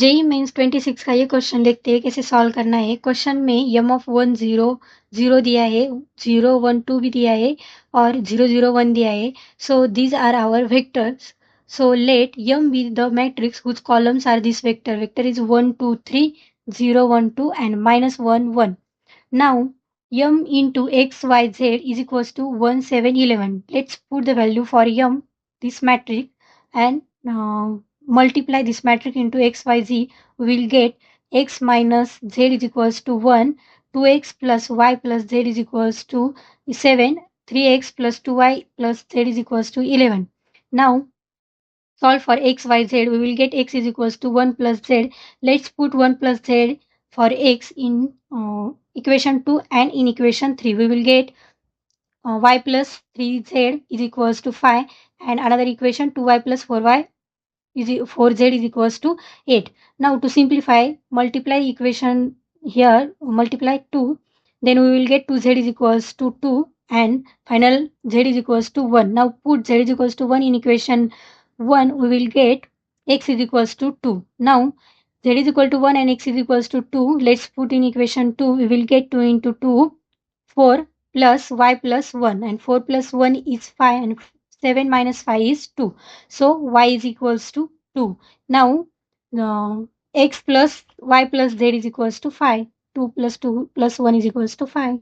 JEE mains 26 का ये question देखते हैं कैसे सॉल्व करना है। क्वेश्चन में यम ऑफ 1 0 0 दिया है, 0 1 2 भी दिया है और 0 0 1 दिया है। So these are our vectors. So let M be the matrix whose columns are this vector. Vector is 1 2 3 0 1 2 and minus 1 1. Now M into x y z is equals to 1 7 11. Let's put the value for M, this matrix, and multiply this matrix into x y z. We will get x minus z is equals to 1, 2x plus y plus z is equals to 7, 3x plus 2y plus z is equals to 11. Now solve for x, y, z. We will get x is equals to 1 plus z. Let's put 1 plus z for x in equation 2 and in equation 3. We will get y plus 3z is equals to 5 and another equation 2y plus 4y is 4z is equals to 8. Now to simplify, multiply equation here, multiply 2, then we will get 2z is equals to 2 and final z is equals to 1. Now put z is equals to 1 in equation 1, we will get x is equals to 2. Now z is equal to 1 and x is equals to 2. Let's put in equation 2, we will get 2 into 2, 4 plus y plus 1 and 4 plus 1 is 5 and 7 minus 5 is 2. So y is equals to 2. Now x plus y plus z is equals to 5. 2 plus 2 plus 1 is equals to 5.